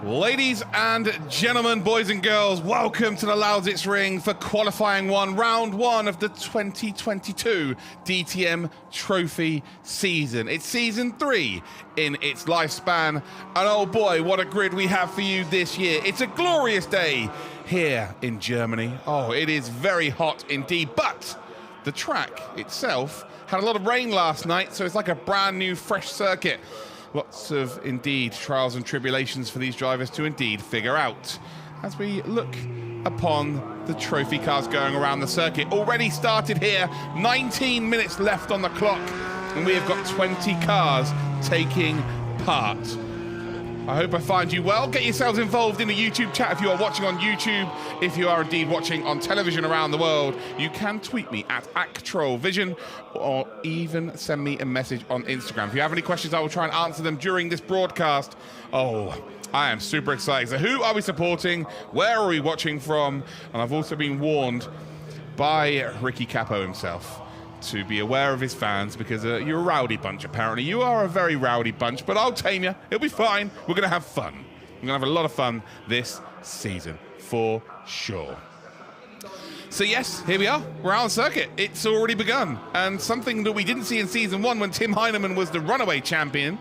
Ladies and gentlemen, boys and girls, welcome to the Lausitzring for qualifying one, round one of the 2022 DTM Trophy season. It's season 3 in its lifespan, and oh boy, what a grid we have for you this year. It's a glorious day here in Germany. Oh, it is very hot indeed, but the track itself had a lot of rain last night, so it's like a brand new, fresh circuit. Lots of, indeed, trials and tribulations for these drivers to indeed figure out as we look upon the trophy cars going around the circuit. Already started here, 19 minutes left on the clock, and we have got 20 cars taking part. I hope I find you well. Get yourselves involved in the YouTube chat if you are watching on YouTube. If you are indeed watching on television around the world, you can tweet me at @ActrollVision or even send me a message on Instagram. If you have any questions, I will try and answer them during this broadcast. Oh, I am super excited. So who are we supporting? Where are we watching from? And I've also been warned by Ricky Capo himself to be aware of his fans, because you're a rowdy bunch, apparently. You are a very rowdy bunch, but I'll tame you. It'll be fine. We're going to have fun. We're going to have a lot of fun this season, for sure. So yes, here we are. We're out on circuit. It's already begun. And something that we didn't see in season 1 when Tim Heinemann was the runaway champion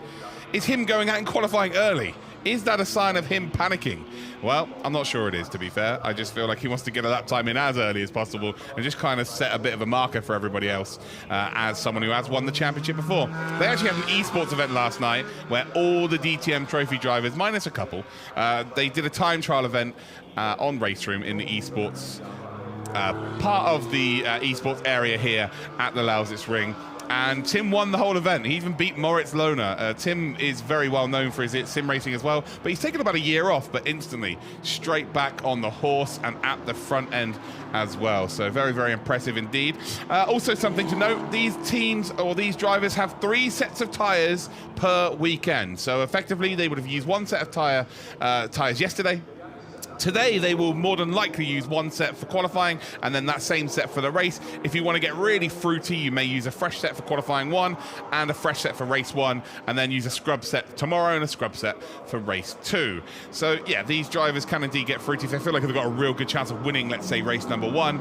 is him going out and qualifying early. Is that a sign of him panicking? Well, I'm not sure it is, to be fair. I just feel like he wants to get a lap time in as early as possible and just kind of set a bit of a marker for everybody else as someone who has won the championship before. They actually had an esports event last night where all the DTM Trophy drivers, minus a couple, they did a time trial event on Race Room in the esports, part of the esports area here at the Lausitzring. And Tim won the whole event. He even beat Moritz Lohner. Tim is very well known for his sim racing as well, but he's taken about a year off, but instantly straight back on the horse and at the front end as well. So very, very impressive indeed. Also something to note, these teams or these drivers have 3 sets of tyres per weekend. So effectively they would have used 1 set of tyres yesterday. Today, they will more than likely use 1 set for qualifying and then that same set for the race. If you want to get really fruity, you may use a fresh set for qualifying 1 and a fresh set for race 1, and then use a scrub set tomorrow and a scrub set for race 2. So yeah, these drivers can indeed get fruity if they feel like they've got a real good chance of winning, let's say, race number 1.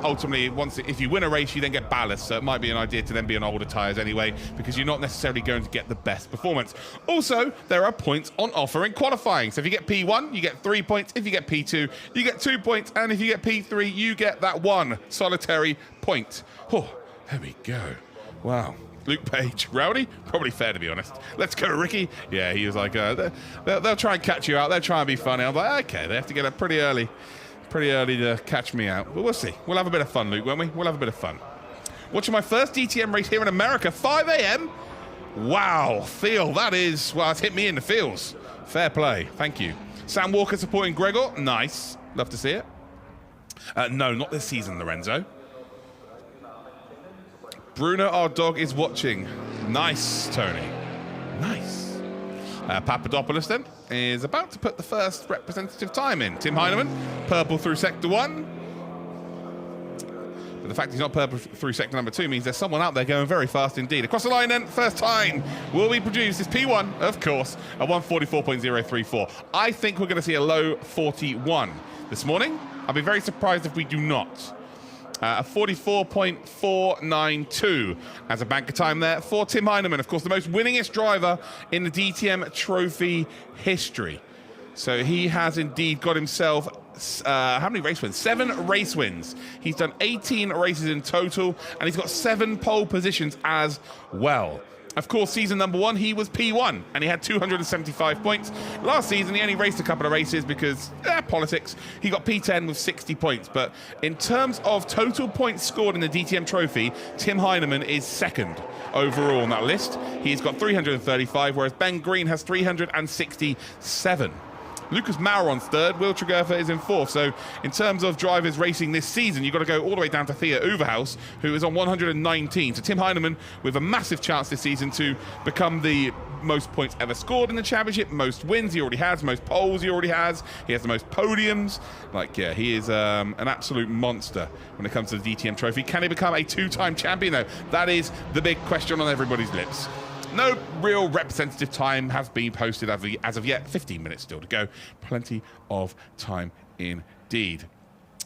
Ultimately, if you win a race, you then get ballast, so it might be an idea to then be on older tyres anyway, because you're not necessarily going to get the best performance. Also, there are points on offer in qualifying. So if you get P1, you get 3 points. If you get P2, you get 2 points, and if you get P3, you get that 1 solitary point. Oh, there we go. Wow. Luke Page, rowdy? Probably fair, to be honest. Let's go, Ricky. Yeah, he was like, they'll try and catch you out. They'll try and be funny. I'm like, okay, they have to get up pretty early to catch me out. But we'll see. We'll have a bit of fun, Luke, won't we? We'll have a bit of fun. Watching my first DTM race here in America, 5 a.m. Wow, feel, that is, well, it's hit me in the feels. Fair play. Thank you. Sam Walker supporting Gregor. Nice. Love to see it. No, not this season, Lorenzo. Bruno, our dog, is watching. Nice, Tony. Nice. Papadopoulos, then, is about to put the first representative time in. Tim Heinemann, purple through sector 1. But the fact he's not purple through sector number 2 means there's someone out there going very fast indeed. Across the line then, first time will be produced is P1, of course, at 1:44.034. I think we're going to see a low 41 this morning. I'll be very surprised if we do not. A 44.492 as a banker time there for Tim Heinemann, of course, the most winningest driver in the DTM Trophy history. So he has indeed got himself, how many race wins? 7 race wins. He's done 18 races in total, and he's got 7 pole positions as well. Of course, season number 1, he was P1, and he had 275 points. Last season, he only raced a couple of races because, politics. He got P10 with 60 points. But in terms of total points scored in the DTM Trophy, Tim Heinemann is second overall on that list. He's got 335, whereas Ben Green has 367. Lucas Mauron's third, Will Tregerfer is in fourth. So in terms of drivers racing this season, you've got to go all the way down to Thea Uverhaus, who is on 119. So Tim Heinemann with a massive chance this season to become the most points ever scored in the championship, most wins he already has, most poles he already has. He has the most podiums. Like, yeah, he is an absolute monster when it comes to the DTM Trophy. Can he become a 2-time champion, though? That is the big question on everybody's lips. No real representative time has been posted as of yet. 15 minutes still to go. Plenty of time indeed.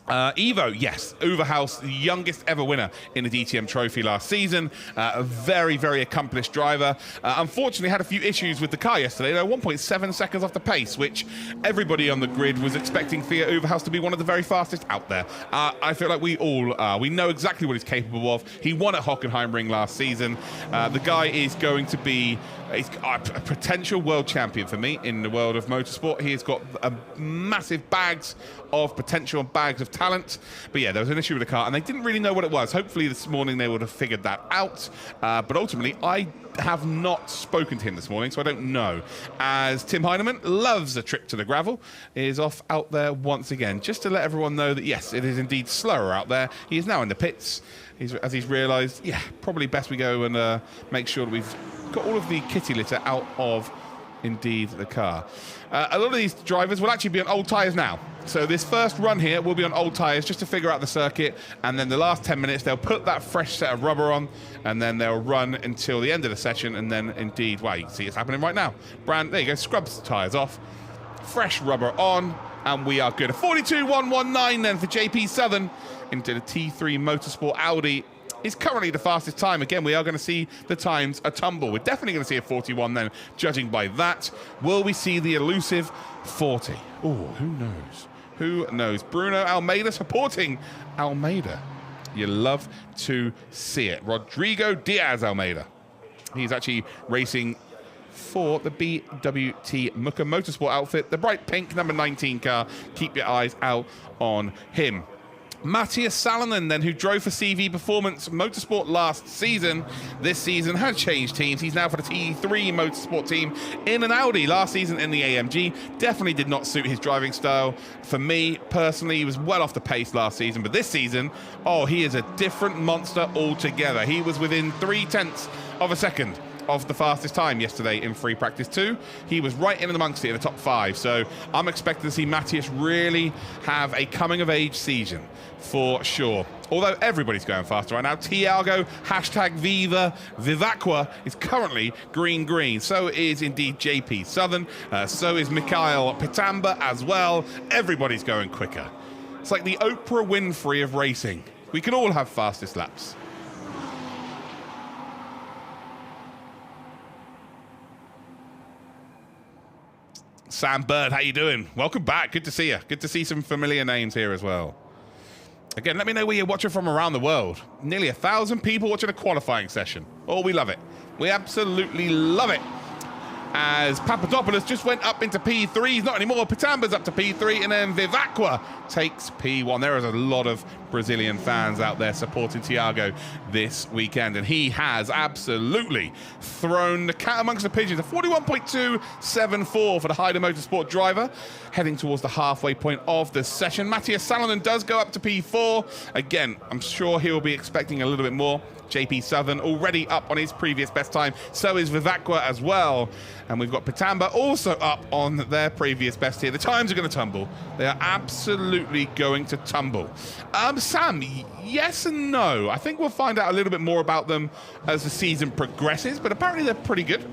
Evo, yes, Overhaus, the youngest ever winner in the DTM Trophy last season. A very, very accomplished driver. Unfortunately, had a few issues with the car yesterday. They were 1.7 seconds off the pace, which everybody on the grid was expecting Fiat Overhaus to be one of the very fastest out there. I feel like we all are. We know exactly what he's capable of. He won at Hockenheimring last season. The guy is going to be a potential world champion for me in the world of motorsport. He has got massive bags of potential and bags of talent. But yeah, there was an issue with the car and they didn't really know what it was. Hopefully this morning they would have figured that out. But ultimately, I have not spoken to him this morning, so I don't know. As Tim Heinemann loves a trip to the gravel, is off out there once again, just to let everyone know that yes, it is indeed slower out there. He is now in the pits. As he's realised, yeah, probably best we go and make sure that we've got all of the kitty litter out of indeed the car. A lot of these drivers will actually be on old tyres now. So this first run here will be on old tyres just to figure out the circuit, and then the last 10 minutes they'll put that fresh set of rubber on, and then they'll run until the end of the session, and then indeed, wow, you can see it's happening right now. There you go, scrubs the tyres off, fresh rubber on, and we are good. A 42.119 then for JP Southern into the T3 Motorsport Audi. Is currently the fastest time. Again, we are going to see the times a tumble. We're definitely going to see a 41 then, judging by that. Will we see the elusive 40? Oh, who knows? Who knows? Bruno Almeida supporting Almeida. You love to see it. Rodrigo Diaz Almeida. He's actually racing for the BWT Muka Motorsport outfit, the bright pink number 19 car. Keep your eyes out on him. Matthias Salonen, then, who drove for CV Performance Motorsport last season, this season has changed teams. He's now for the T3 Motorsport team in an Audi. Last season in the AMG definitely did not suit his driving style. For me, personally, he was well off the pace last season, but this season, oh, he is a different monster altogether. He was within 0.3 of a second of the fastest time yesterday in free practice 2. He was right in amongst it in the top 5. So I'm expecting to see Matthias really have a coming of age season for sure. Although everybody's going faster right now. Tiago, #Viva Vivacqua is currently green. So is indeed JP Southern. So is Mikhail Pitamba as well. Everybody's going quicker. It's like the Oprah Winfrey of racing. We can all have fastest laps. Sam Bird, how you doing? Welcome back. Good to see you. Good to see some familiar names here as well. Again, let me know where you're watching from around the world. Nearly 1,000 people watching a qualifying session. Oh, we love it. We absolutely love it. As Papadopoulos just went up into P3. He's not anymore. Pitamba's up to P3, and then Vivacqua takes P1. There is a lot of Brazilian fans out there supporting Tiago this weekend, and he has absolutely thrown the cat amongst the pigeons. A 41.274 for the Haida Motorsport driver, heading towards the halfway point of the session. Matthias Salonen does go up to P4. Again, I'm sure he will be expecting a little bit more. JP Southern already up on his previous best time. So is Vivacqua as well. And we've got Pitamba also up on their previous best here. The times are going to tumble. They are absolutely going to tumble. Sam, yes and no. I think we'll find out a little bit more about them as the season progresses, but apparently they're pretty good.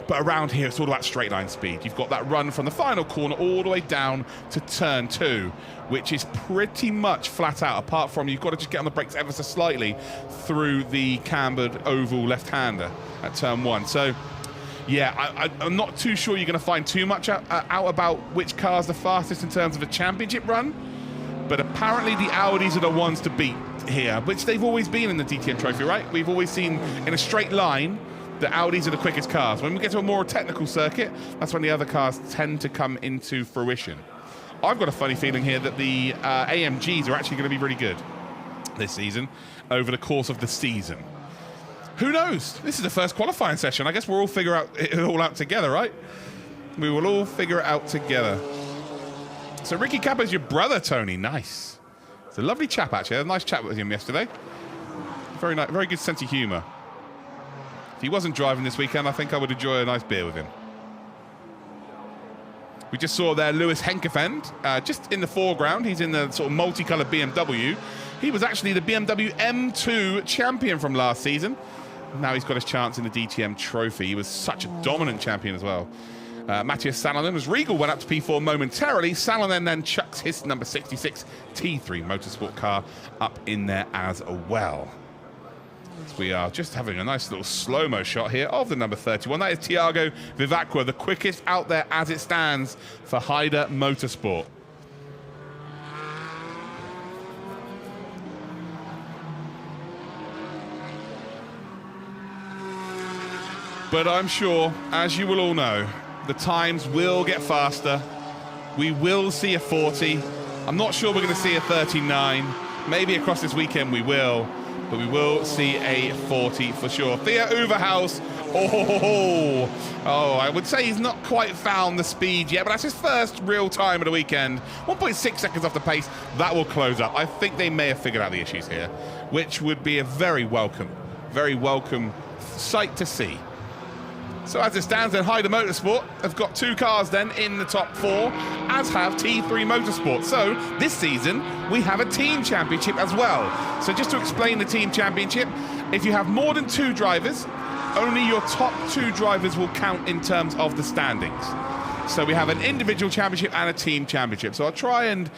But around here, it's all about straight line speed. You've got that run from the final corner all the way down to turn 2, which is pretty much flat out, apart from you've got to just get on the brakes ever so slightly through the cambered oval left-hander at turn 1. So, yeah, I'm not too sure you're going to find too much out about which car's the fastest in terms of a championship run. But apparently the Audis are the ones to beat here, which they've always been in the DTM Trophy, right? We've always seen in a straight line, the Audis are the quickest cars. When we get to a more technical circuit, that's when the other cars tend to come into fruition. I've got a funny feeling here that the AMGs are actually going to be really good this season over the course of the season. Who knows? This is the first qualifying session. I guess we'll all figure it all out together, right? We will all figure it out together. So Ricky Capo's your brother, Tony. Nice. It's a lovely chap, actually. I had a nice chat with him yesterday. Very nice, very good sense of humour. If he wasn't driving this weekend, I think I would enjoy a nice beer with him. We just saw there Lewis Henkefend, just in the foreground. He's in the sort of multicoloured BMW. He was actually the BMW M2 champion from last season. Now he's got his chance in the DTM Trophy. He was such a dominant champion as well. Matthias Salonen, as Regal went up to P4 momentarily, Salonen then chucks his number 66 T3 Motorsport car up in there as well. So we are just having a nice little slow-mo shot here of the number 31. That is Thiago Vivacqua, the quickest out there as it stands for Hyder Motorsport. But I'm sure, as you will all know, the times will get faster. We will see a 40. I'm not sure we're going to see a 39. Maybe across this weekend we will. But we will see a 40 for sure. Theo Uverhaus. Oh, I would say he's not quite found the speed yet, but that's his first real time of the weekend. 1.6 seconds off the pace. That will close up. I think they may have figured out the issues here, which would be a very welcome sight to see. So as it stands, then Hyder Motorsport have got 2 cars then in the top 4, as have T3 Motorsport. So this season, we have a team championship as well. So just to explain the team championship, if you have more than 2 drivers, only your top 2 drivers will count in terms of the standings. So we have an individual championship and a team championship. So I'll try and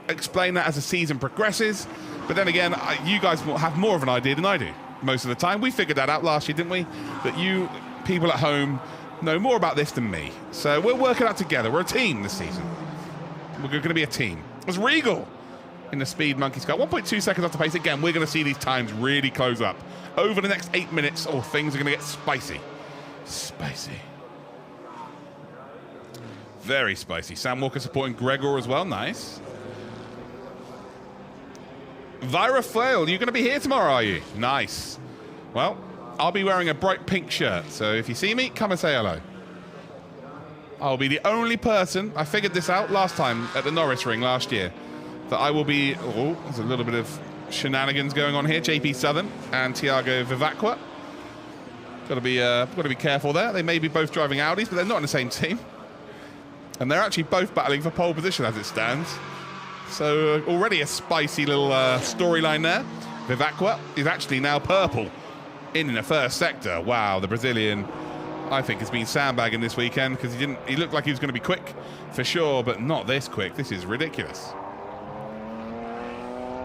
explain that as the season progresses. But then again, you guys will have more of an idea than I do most of the time. We figured that out last year, didn't we? That you people at home know more about this than me. So we're working out together. We're a team this season. We're going to be a team. There's Regal in the Speed Monkeys car. 1.2 seconds off the pace. Again, we're going to see these times really close up. Over the next 8 minutes, things are going to get spicy. Spicy. Very spicy. Sam Walker supporting Gregor as well. Nice. Vira Flail, you're going to be here tomorrow, are you? Nice. Well, I'll be wearing a bright pink shirt, so if you see me, come and say hello. I'll be the only person, I figured this out last time at the Lausitzring last year, that I will be, there's a little bit of shenanigans going on here. JP Southern and Thiago Vivacqua. Got to be careful there. They may be both driving Audis, but they're not in the same team. And they're actually both battling for pole position as it stands. So already a spicy little storyline there. Vivacqua is actually now purple in the first sector. Wow, the Brazilian, I think, has been sandbagging this weekend because he looked like he was going to be quick for sure, but not this quick. This is ridiculous.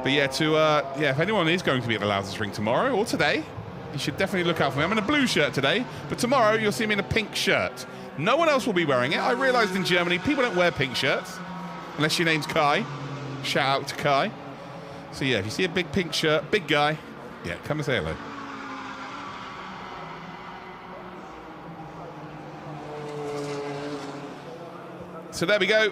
But yeah, if anyone is going to be at the Lausitzring tomorrow or today, you should definitely look out for me. I'm in a blue shirt today, but tomorrow you'll see me in a pink shirt. No one else will be wearing it. I realized in Germany people don't wear pink shirts unless your name's Kai. Shout out to Kai. So yeah, if you see a big pink shirt, big guy, yeah, come and say hello. So there we go.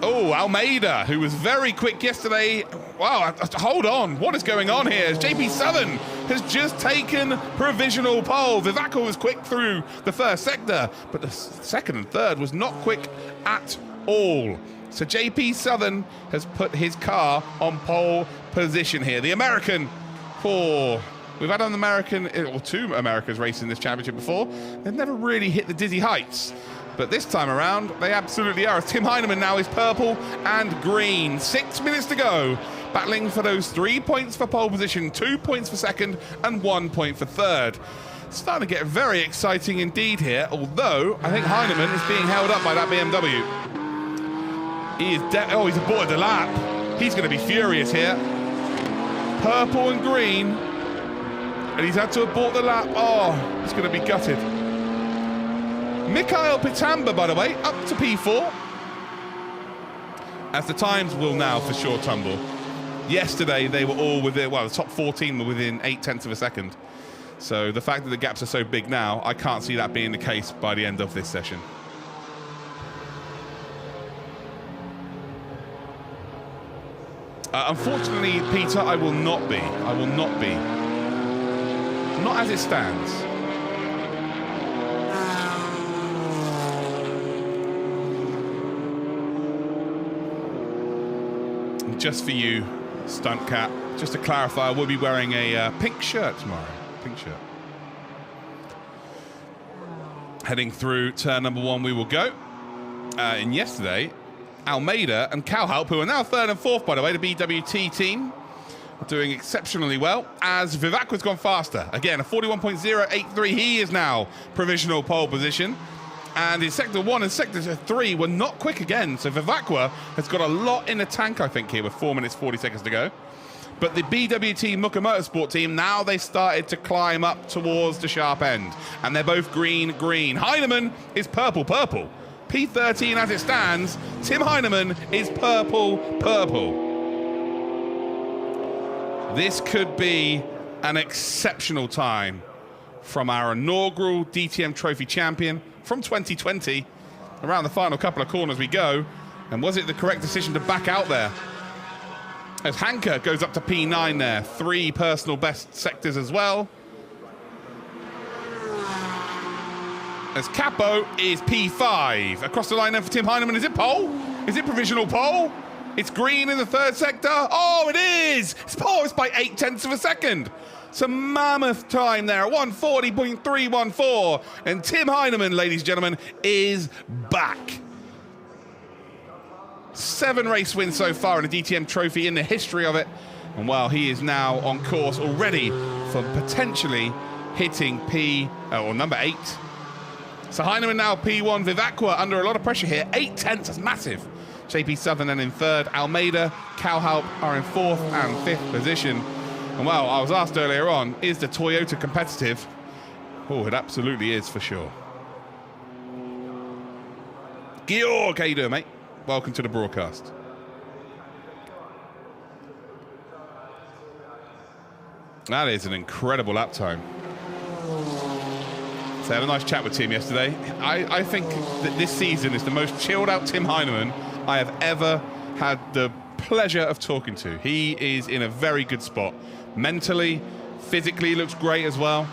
Oh, Almeida, who was very quick yesterday. Wow, hold on. What is going on here? JP Southern has just taken provisional pole. Vivacqua was quick through the first sector, but the second and third was not quick at all. So JP Southern has put his car on pole position here. The American, we've had an American, or 2 Americans racing this championship before. They've never really hit the dizzy heights. But this time around, they absolutely are. Tim Heinemann now is purple and green. 6 minutes to go. Battling for those 3 points for pole position, 2 points for second, and 1 point for third. Starting to get very exciting indeed here, although I think Heinemann is being held up by that BMW. He's aborted the lap. He's going to be furious here. Purple and green. And he's had to abort the lap. Oh, he's going to be gutted. Mikhail Pitamba, by the way, up to P4. As the times will now for sure tumble. Yesterday, they were all within, the top 14 were within 0.8 of a second. So the fact that the gaps are so big now, I can't see that being the case by the end of this session. Unfortunately, Peter, I will not be. I will not be. Not as it stands. Just for you, Stunt Cat, just to clarify, I will be wearing a pink shirt tomorrow. Pink shirt. Heading through turn number 1, we will go. And yesterday, Almeida and Calhaup, who are now 3rd and 4th, by the way, the BWT team, doing exceptionally well, as Vivacqua's gone faster. Again, a 41.083. He is now provisional pole position. And in Sector 1 and Sector 3 were not quick again. So Vivacqua has got a lot in the tank, I think, here with 4 minutes, 40 seconds to go. But the BWT Muka Motorsport team, now they started to climb up towards the sharp end. And they're both green. Heinemann is purple. P13 as it stands, Tim Heinemann is purple. This could be an exceptional time from our inaugural DTM Trophy champion from 2020. Around the final couple of corners we go. And was it the correct decision to back out there? As Hanke goes up to P9 there. 3 personal best sectors as well. As Capo is P5. Across the line then for Tim Heinemann. Is it pole? Is it provisional pole? It's green in the 3rd sector. Oh, it is! It's pole. It's by 0.8 of a second. Some mammoth time there at 140.314. And Tim Heinemann, ladies and gentlemen, is back. 7 race wins so far in the DTM Trophy in the history of it. And well, he is now on course already for potentially hitting number 8. So Heinemann now P1, Vivacqua under a lot of pressure here. 0.8, that's massive. JP Southern then in 3rd. Almeida, Calhalp are in 4th and 5th position. And well, I was asked earlier on, is the Toyota competitive? Oh, it absolutely is for sure. Georg, how you doing, mate? Welcome to the broadcast. That is an incredible lap time. So I had a nice chat with Tim yesterday. I think that this season is the most chilled out Tim Heinemann I have ever had the pleasure of talking to. He is in a very good spot. Mentally, physically looks great as well.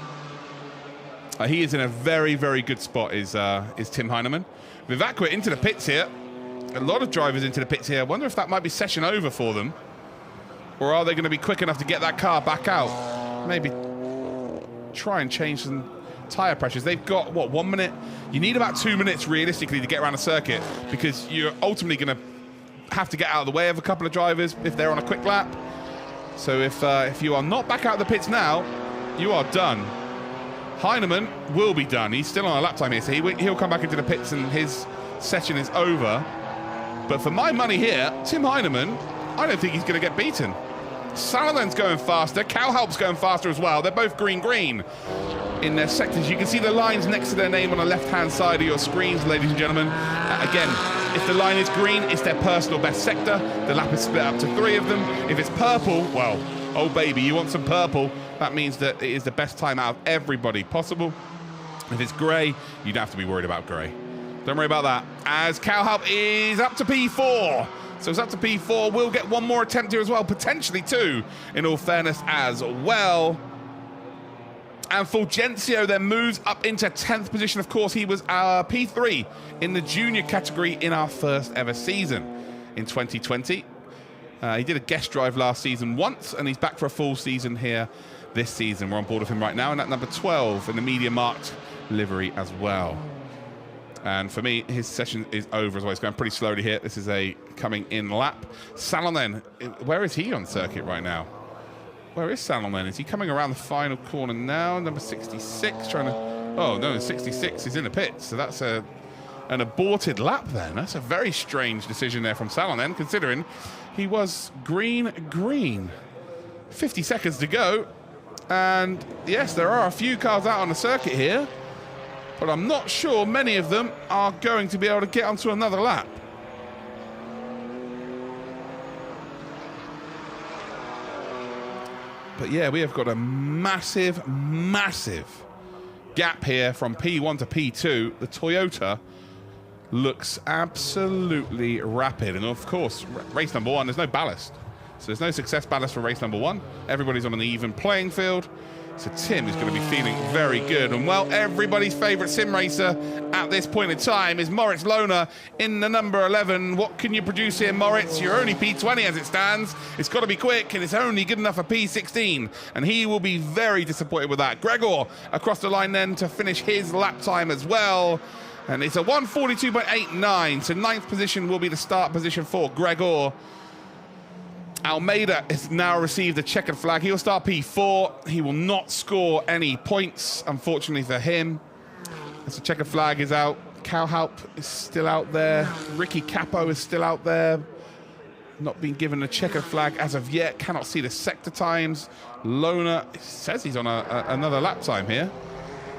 He is in a very, very good spot, is Tim Heinemann. Vivacqua into the pits here. A lot of drivers into the pits here. I wonder if that might be session over for them. Or are they going to be quick enough to get that car back out? Maybe try and change some tyre pressures. They've got, what, 1 minute? You need about 2 minutes, realistically, to get around a circuit, because you're ultimately going to have to get out of the way of a couple of drivers if they're on a quick lap. So if you are not back out of the pits now, you are done. Heinemann will be done. He's still on a lap time here, so he'll come back into the pits and his session is over. But for my money here, Tim Heinemann, I don't think he's going to get beaten. Salalen's going faster. Calhalp's going faster as well. They're both green in their sectors. You can see the lines next to their name on the left-hand side of your screens, ladies and gentlemen. Again, if the line is green, it's their personal best sector. The lap is split up to 3 of them. If it's purple, well, oh baby, you want some purple. That means that it is the best time out of everybody possible. If it's grey, you don't have to be worried about grey. Don't worry about that. As Calhalp is up to P4. So it's up to P4. We'll get 1 more attempt here as well. Potentially 2, in all fairness, as well. And Fulgencio then moves up into 10th position. Of course, he was our P3 in the junior category in our first ever season in 2020. He did a guest drive last season once, and he's back for a full season here this season. We're on board with him right now, and at number 12 in the media marked livery as well. And for me, his session is over as well. He's going pretty slowly here. This is a coming in lap. Salonen, where is he on circuit right now? Where is Salonen? Is he coming around the final corner now? Number 66, trying to... Oh, no, 66 is in the pits. So that's an aborted lap then. That's a very strange decision there from Salonen, considering he was green. 50 seconds to go. And yes, there are a few cars out on the circuit here, but I'm not sure many of them are going to be able to get onto another lap. But yeah, we have got a massive gap here from P1 to P2. The Toyota looks absolutely rapid. And of course, race number 1, there's no ballast. So there's no success ballast for race number 1. Everybody's on an even playing field. So Tim is going to be feeling very good. And well, everybody's favourite sim racer at this point in time is Moritz Lohner in the number 11. What can you produce here, Moritz? You're only P20 as it stands. It's got to be quick, and it's only good enough for P16. And he will be very disappointed with that. Gregor across the line then to finish his lap time as well. And it's a 142.89. So 9th position will be the start position for Gregor. Almeida has now received a checkered flag. He'll start P4. He will not score any points, unfortunately for him. As the checkered flag is out. Cowhalp is still out there. Ricky Capo is still out there. Not been given a checkered flag as of yet. Cannot see the sector times. Lona says he's on another lap time here.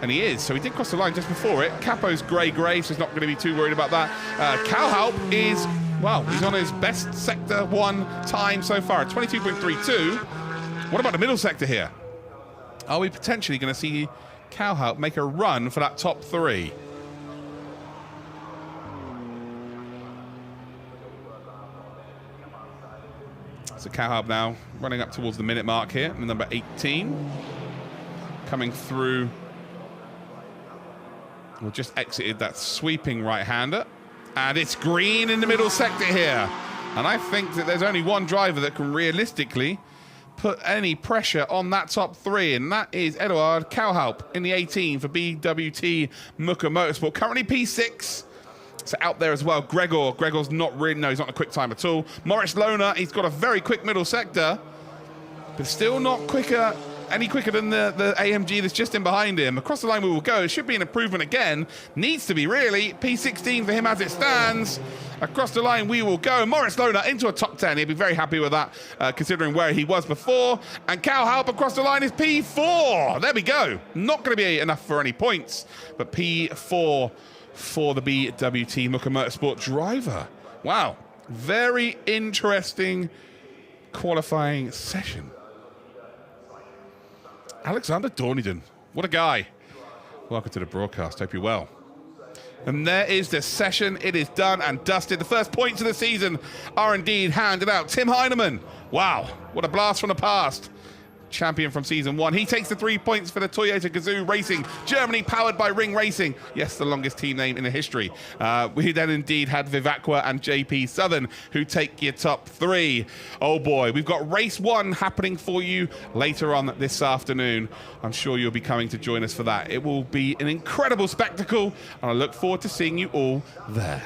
And he is, so he did cross the line just before it. Capo's grey, so he's not going to be too worried about that. Cowhalp is, well, he's on his best sector 1 time so far, 22.32. What about the middle sector here? Are we potentially going to see Cowhalp make a run for that top 3? So Cowhalp now running up towards the minute mark here, number 18. Coming through. Well, just exited that sweeping right-hander. And it's green in the middle sector here. And I think that there's only one driver that can realistically put any pressure on that top 3, and that is Eduard Cowhalp in the 18 for BWT Muka Motorsport. Currently P6. So out there as well, Gregor's not really, no, he's not a quick time at all. Morris Lona, he's got a very quick middle sector, but still not any quicker than the AMG that's just in behind him. Across the line we will go. It should be an improvement again. Needs to be, really. P16 for him as it stands. Across the line we will go. Morris Lona into a top 10. He'll be very happy with that, considering where he was before. And Cowhalp across the line is P4. There we go. Not going to be enough for any points, but P4 for the BWT Muka Motorsport driver. Wow. Very interesting qualifying session. Alexander Dorniden, what a guy. Welcome to the broadcast, hope you're well. And there is the session, it is done and dusted. The first points of the season are indeed handed out. Tim Heinemann, wow, what a blast from the past. Champion from season 1. He takes the 3 points for the Toyota Gazoo Racing, Germany, powered by Ring Racing. Yes, the longest team name in the history. We then indeed had Vivacqua and JP Southern, who take your top 3. Oh boy, we've got race 1 happening for you later on this afternoon. I'm sure you'll be coming to join us for that. It will be an incredible spectacle, and I look forward to seeing you all there.